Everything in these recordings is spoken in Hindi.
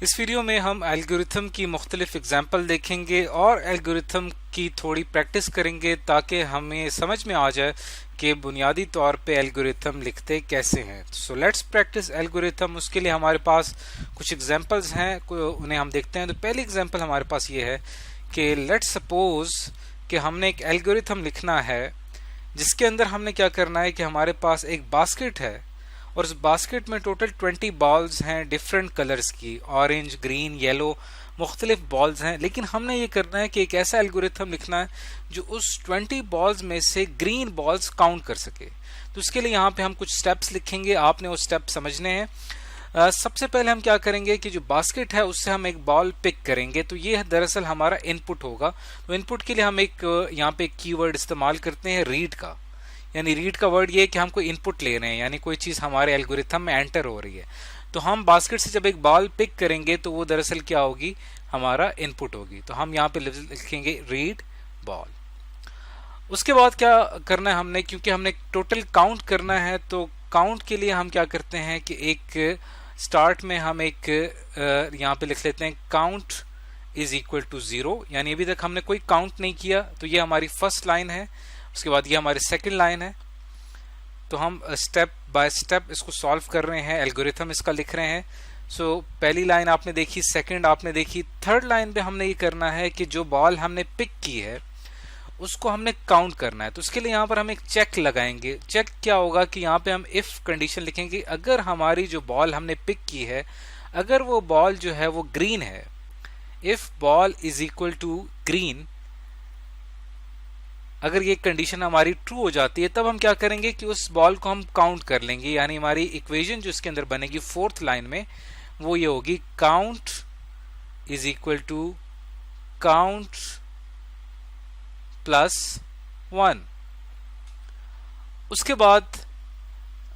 इस वीडियो में हम एल्गोरिथम की मुख्तलिफ एग्जाम्पल देखेंगे और एल्गोरिथम की थोड़ी प्रैक्टिस करेंगे ताकि हमें समझ में आ जाए कि बुनियादी तौर पे एल्गोरिथम लिखते कैसे हैं। So let's practice algorithm. उसके लिए हमारे पास कुछ एग्जाम्पल्स हैं, उन्हें हम देखते हैं। तो पहली एग्जाम्पल हमारे पास ये है कि लेट्स सपोज कि हमने एक एल्गोरिथम लिखना है जिसके अंदर हमने क्या करना है कि हमारे पास एक बास्केट है और उस बास्केट में टोटल 20 बॉल्स हैं डिफरेंट कलर्स की, ऑरेंज, ग्रीन, येलो, मुख्तलिफ बॉल्स हैं। लेकिन हमने ये करना है कि एक ऐसा एल्गोरिथम लिखना है जो उस 20 बॉल्स में से ग्रीन बॉल्स काउंट कर सके। तो उसके लिए यहाँ पे हम कुछ स्टेप्स लिखेंगे, आपने वो स्टेप समझने हैं। सबसे पहले हम क्या करेंगे कि जो बास्केट है उससे हम एक बॉल पिक करेंगे। तो ये दरअसल हमारा इनपुट होगा। तो इनपुट के लिए हम एक यहाँ पे एक कीवर्ड इस्तेमाल करते हैं रीड का। यानी रीड का वर्ड ये है कि हम कोई इनपुट ले रहे हैं, यानी कोई चीज हमारे एल्गोरिथम में एंटर हो रही है। तो हम बास्केट से जब एक बॉल पिक करेंगे तो वो दरअसल क्या होगी, हमारा इनपुट होगी। तो हम यहाँ पे लिखेंगे रीड बॉल। उसके बाद क्या करना है हमने, क्योंकि हमने टोटल काउंट करना है तो काउंट के लिए हम क्या करते हैं कि एक स्टार्ट में हम एक यहाँ पे लिख लेते हैं काउंट इज इक्वल टू 0। यानी अभी तक हमने कोई काउंट नहीं किया, तो ये हमारी फर्स्ट लाइन है। उसके बाद ये हमारी सेकंड लाइन है। तो हम स्टेप बाय स्टेप इसको सॉल्व कर रहे हैं, एल्गोरिथम इसका लिख रहे हैं। सो पहली लाइन आपने देखी, सेकंड आपने देखी, थर्ड लाइन पे हमने ये करना है कि जो बॉल हमने पिक की है उसको हमने काउंट करना है। तो उसके लिए यहाँ पर हम एक चेक लगाएंगे। चेक क्या होगा कि यहाँ पे हम इफ कंडीशन लिखेंगे, अगर हमारी जो बॉल हमने पिक की है अगर वो बॉल जो है वो ग्रीन है, if ball is equal to green, अगर ये कंडीशन हमारी ट्रू हो जाती है तब हम क्या करेंगे कि उस बॉल को हम काउंट कर लेंगे। यानी हमारी इक्वेशन जो इसके अंदर बनेगी फोर्थ लाइन में वो ये होगी count is equal to count plus 1। उसके बाद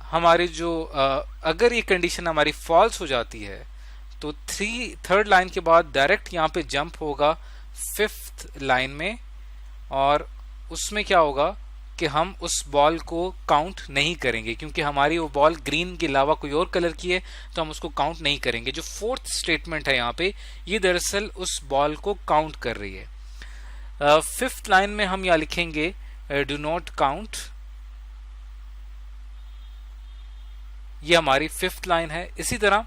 हमारी जो अगर ये कंडीशन हमारी फॉल्स हो जाती है तो थर्ड लाइन के बाद डायरेक्ट यहाँ पे जंप होगा फिफ्थ लाइन में, और उसमें क्या होगा कि हम उस बॉल को काउंट नहीं करेंगे क्योंकि हमारी वो बॉल ग्रीन के अलावा कोई और कलर की है, तो हम उसको काउंट नहीं करेंगे। जो फोर्थ स्टेटमेंट है यहाँ पे ये दरअसल उस बॉल को काउंट कर रही है। फिफ्थ लाइन में हम यहाँ लिखेंगे डू नॉट काउंट। ये हमारी फिफ्थ लाइन है। इसी तरह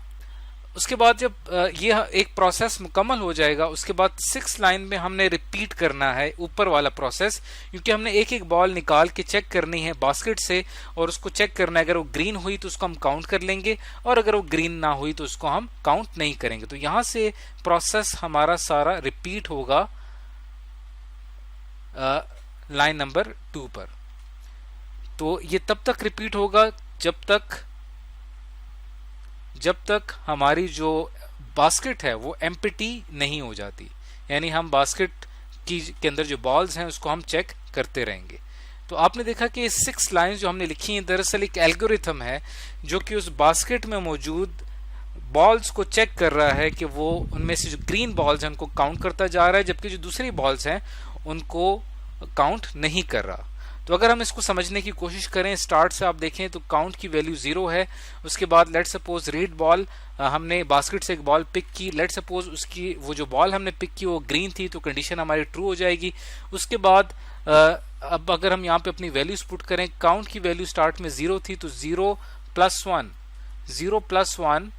उसके बाद जब ये एक प्रोसेस मुकम्मल हो जाएगा उसके बाद सिक्स लाइन में हमने रिपीट करना है ऊपर वाला प्रोसेस, क्योंकि हमने एक एक बॉल निकाल के चेक करनी है बास्केट से और उसको चेक करना है। अगर वो ग्रीन हुई तो उसको हम काउंट कर लेंगे और अगर वो ग्रीन ना हुई तो उसको हम काउंट नहीं करेंगे। तो यहां से प्रोसेस हमारा सारा रिपीट होगा लाइन नंबर 2 पर। तो ये तब तक रिपीट होगा जब तक हमारी जो बास्केट है वो एम्प्टी नहीं हो जाती। यानी हम बास्केट के अंदर जो बॉल्स हैं उसको हम चेक करते रहेंगे। तो आपने देखा कि ये 6 लाइंस जो हमने लिखी हैं दरअसल एक एल्गोरिथम है जो कि उस बास्केट में मौजूद बॉल्स को चेक कर रहा है कि वो उनमें से जो ग्रीन बॉल्स हैं उनको काउंट करता जा रहा है, जबकि जो दूसरी बॉल्स हैं उनको काउंट नहीं कर रहा। तो अगर हम इसको समझने की कोशिश करें स्टार्ट से, आप देखें तो काउंट की वैल्यू 0 है। उसके बाद लेट सपोज रीड बॉल, हमने बास्केट से एक बॉल पिक की, लेट सपोज उसकी वो जो बॉल हमने पिक की वो ग्रीन थी तो कंडीशन हमारी ट्रू हो जाएगी। उसके बाद अब अगर हम यहाँ पे अपनी वैल्यूज पुट करें, काउंट की वैल्यू स्टार्ट में 0 थी तो 0 प्लस 1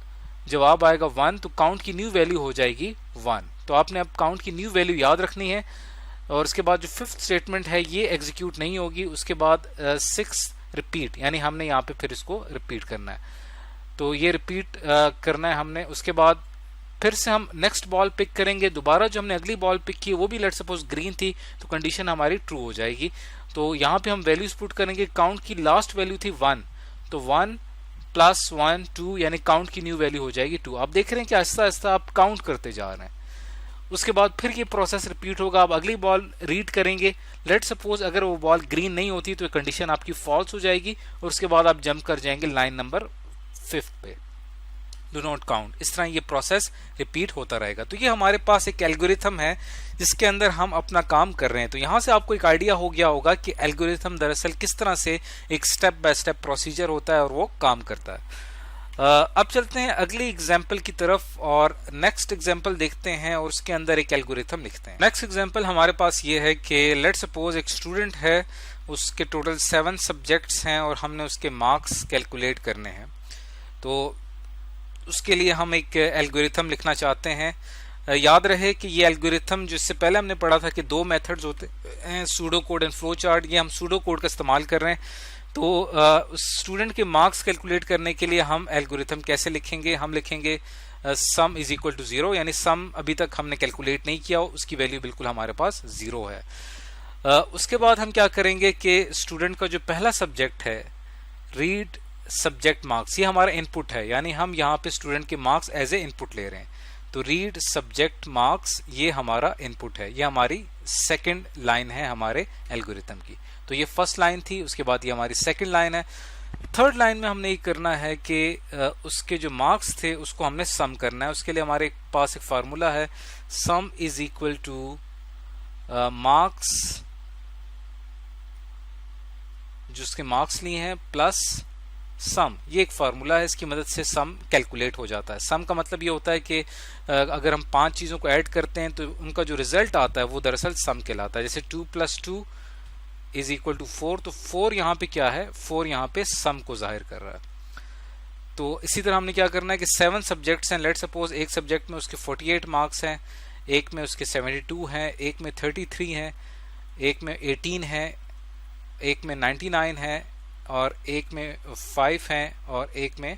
जवाब आएगा 1, तो काउंट की न्यू वैल्यू हो जाएगी 1। तो आपने अब काउंट की न्यू वैल्यू याद रखनी है। और उसके बाद जो फिफ्थ स्टेटमेंट है ये एग्जीक्यूट नहीं होगी। उसके बाद 6 रिपीट, यानी हमने यहाँ पे फिर इसको रिपीट करना है। तो ये रिपीट करना है हमने। उसके बाद फिर से हम नेक्स्ट बॉल पिक करेंगे, दोबारा जो हमने अगली बॉल पिक की वो भी लेट सपोज ग्रीन थी तो कंडीशन हमारी ट्रू हो जाएगी। तो यहाँ पे हम वैल्यूज पुट करेंगे। काउंट की लास्ट वैल्यू थी 1, तो 1 प्लस 1 2, यानी काउंट की न्यू वैल्यू हो जाएगी 2। आप देख रहे हैं कि आहिस्ता आहिस्ता आप काउंट करते जा रहे हैं। उसके बाद फिर ये प्रोसेस रिपीट होगा। आप अगली बॉल रीड करेंगे, लेट सपोज अगर वो बॉल ग्रीन नहीं होती तो कंडीशन आपकी फॉल्स हो जाएगी और उसके बाद आप जंप कर जाएंगे लाइन नंबर 5 पे, डू नॉट काउंट। इस तरह ये प्रोसेस रिपीट होता रहेगा। तो ये हमारे पास एक एल्गोरिथम है जिसके अंदर हम अपना काम कर रहे हैं। तो यहाँ से आपको एक आइडिया हो गया होगा कि एल्गोरिथम दरअसल किस तरह से एक स्टेप बाय स्टेप प्रोसीजर होता है और वो काम करता है। अब चलते हैं अगली एग्जाम्पल की तरफ और नेक्स्ट एग्जाम्पल देखते हैं और उसके अंदर एक एल्गोरिथम लिखते हैं। नेक्स्ट एग्जाम्पल हमारे पास ये है कि लेट्स सपोज एक स्टूडेंट है, उसके टोटल 7 सब्जेक्ट्स हैं और हमने उसके मार्क्स कैलकुलेट करने हैं। तो उसके लिए हम एक एल्गोरिथम लिखना चाहते हैं। याद रहे कि ये एल्गोरिथम जिससे पहले हमने पढ़ा था कि 2 मेथड्स होते हैं, pseudo code and flow chart. ये हम सूडो कोड का इस्तेमाल कर रहे हैं। तो स्टूडेंट के मार्क्स कैलकुलेट करने के लिए हम एल्गोरिथम कैसे लिखेंगे? हम लिखेंगे सम इज इक्वल टू 0, यानी सम अभी तक हमने कैलकुलेट नहीं किया, उसकी वैल्यू बिल्कुल हमारे पास 0 है। उसके बाद हम क्या करेंगे कि स्टूडेंट का जो पहला सब्जेक्ट है, रीड सब्जेक्ट मार्क्स, ये हमारा इनपुट है, यानी हम यहाँ पे स्टूडेंट के मार्क्स एज ए इनपुट ले रहे हैं। तो रीड सब्जेक्ट मार्क्स ये हमारा इनपुट है, ये हमारी सेकंड लाइन है हमारे एल्गोरिथम की। तो ये फर्स्ट लाइन थी, उसके बाद ये हमारी सेकंड लाइन है। थर्ड लाइन में हमने ये करना है कि उसके जो मार्क्स थे उसको हमने सम करना है। उसके लिए हमारे पास एक फार्मूला है, सम इज इक्वल टू मार्क्स, जो उसके मार्क्स लिए हैं, प्लस सम। ये एक फार्मूला है, इसकी मदद से सम कैलकुलेट हो जाता है। सम का मतलब ये होता है कि अगर हम 5 चीज़ों को ऐड करते हैं तो उनका जो रिजल्ट आता है वो दरअसल सम कहलाता है। जैसे 2 + 2 इज इक्वल टू 4, तो 4 यहाँ पे क्या है? 4 यहाँ पे सम को जाहिर कर रहा है। तो इसी तरह हमने क्या करना है कि 7 सब्जेक्ट्स हैं। लेट सपोज एक सब्जेक्ट में उसके 48 मार्क्स हैं, एक में उसके 72 हैं, एक में 33 हैं, एक में 18 है, एक में 99 है, और एक में 5 हैं, और एक में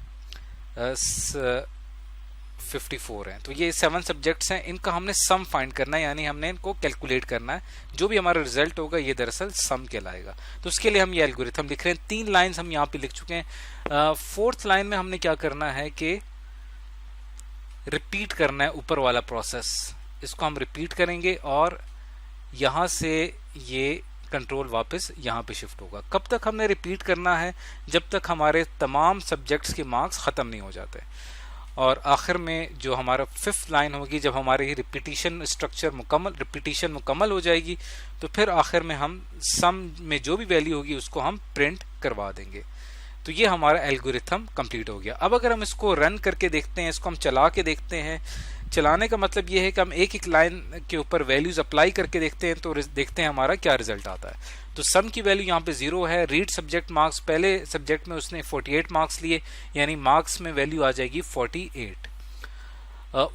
54 हैं। तो ये 7 सब्जेक्ट्स हैं, इनका हमने सम फाइंड करना है, यानी हमने इनको कैलकुलेट करना है। जो भी हमारा रिजल्ट होगा ये दरअसल सम कहलाएगा। तो उसके लिए हम ये एल्गोरिथम लिख रहे हैं। 3 लाइन्स हम यहाँ पे लिख चुके हैं। 4th लाइन में हमने क्या करना है कि रिपीट करना है ऊपर वाला प्रोसेस। इसको हम रिपीट करेंगे और यहाँ से ये कंट्रोल वापस यहाँ पे शिफ्ट होगा। कब तक हमने रिपीट करना है? जब तक हमारे तमाम सब्जेक्ट्स के मार्क्स ख़त्म नहीं हो जाते। और आखिर में जो हमारा 5th लाइन होगी, जब हमारी रिपीटिशन स्ट्रक्चर मुकम्मल हो जाएगी, तो फिर आखिर में हम सम में जो भी वैल्यू होगी उसको हम प्रिंट करवा देंगे। तो ये हमारा एल्गोरिथम कंप्लीट हो गया। अब अगर हम इसको रन करके देखते हैं, इसको हम चला के देखते हैं। चलाने का मतलब ये है कि हम एक लाइन के ऊपर वैल्यूज अप्लाई करके देखते हैं, तो देखते हैं हमारा क्या रिजल्ट आता है। तो सम की वैल्यू यहाँ पे 0 है। रीड सब्जेक्ट मार्क्स, पहले सब्जेक्ट में उसने 48 मार्क्स लिए, यानी मार्क्स में वैल्यू आ जाएगी 48।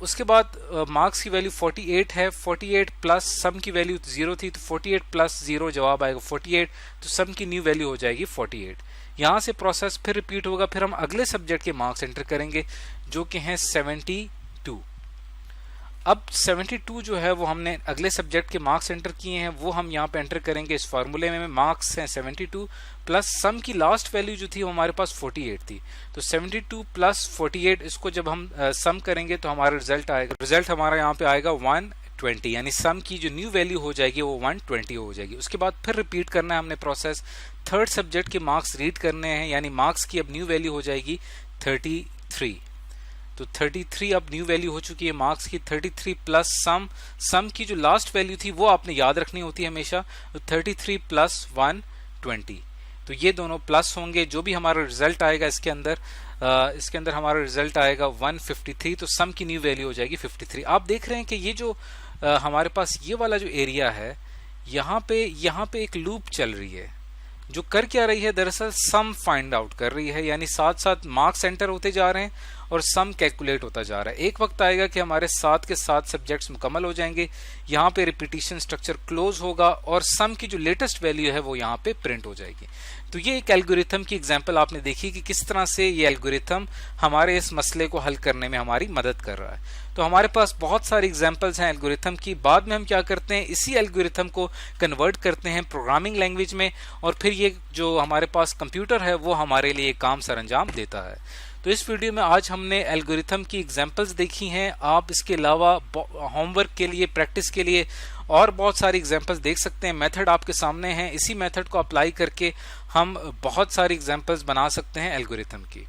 उसके बाद मार्क्स की वैल्यू 48 है। 48 प्लस सम की वैल्यू 0 थी, तो 48 प्लस 0 जवाब आएगा 48। तो सम की न्यू वैल्यू हो जाएगी 48। यहाँ से प्रोसेस फिर रिपीट होगा। फिर हम अगले सब्जेक्ट के मार्क्स एंटर करेंगे जो कि हैं 72। अब 72 जो है वो हमने अगले सब्जेक्ट के मार्क्स एंटर किए हैं, वो हम यहाँ पे एंटर करेंगे इस फार्मूले में। मार्क्स हैं 72 प्लस सम की लास्ट वैल्यू जो थी वो हमारे पास 48 थी। तो 72 प्लस 48, इसको जब हम सम करेंगे तो हमारा रिजल्ट आएगा। रिजल्ट हमारा यहाँ पे आएगा 120, यानी सम की जो न्यू वैल्यू हो जाएगी वो 120 हो जाएगी। उसके बाद फिर रिपीट करना है हमने प्रोसेस। 3rd सब्जेक्ट के मार्क्स रीड करने हैं, यानी मार्क्स की अब न्यू वैल्यू हो जाएगी 33। तो 33 अब न्यू वैल्यू हो चुकी है मार्क्स की। 33 प्लस सम की जो लास्ट वैल्यू थी वो आपने याद रखनी होती है हमेशा। तो 33 प्लस 120, तो ये दोनों प्लस होंगे। जो भी हमारा रिजल्ट आएगा इसके अंदर हमारा रिजल्ट आएगा 153। तो सम की न्यू वैल्यू हो जाएगी 53। आप देख रहे हैं कि ये जो हमारे पास ये वाला जो एरिया है, यहाँ पे एक लूप चल रही है जो कर क्या रही है? दरअसल सम फाइंड आउट कर रही है, यानी साथ साथ मार्क्स एंटर होते जा रहे हैं और सम कैलकुलेट होता जा रहा है। एक वक्त आएगा कि हमारे 7 के 7 सब्जेक्ट्स मुकम्मल हो जाएंगे, यहाँ पे रिपीटिशन स्ट्रक्चर क्लोज होगा और सम की जो लेटेस्ट वैल्यू है वो यहाँ पे प्रिंट हो जाएगी। तो ये एक एल्गोरिथम की एग्जांपल आपने देखी कि किस तरह से ये एल्गोरिथम हमारे इस मसले को हल करने में हमारी मदद कर रहा है। तो हमारे पास बहुत सारी एग्जांपल्स हैं एल्गोरिथम की। बाद में हम क्या करते हैं, इसी एल्गोरिथम को कन्वर्ट करते हैं प्रोग्रामिंग लैंग्वेज में, और फिर ये जो हमारे पास कंप्यूटर है वो हमारे लिए काम सरअंजाम देता है। तो इस वीडियो में आज हमने एल्गोरिथम की एग्जांपल्स देखी हैं। आप इसके अलावा होमवर्क के लिए, प्रैक्टिस के लिए और बहुत सारी एग्जांपल्स देख सकते हैं। मेथड आपके सामने हैं, इसी मेथड को अप्लाई करके हम बहुत सारी एग्जांपल्स बना सकते हैं एल्गोरिथम की।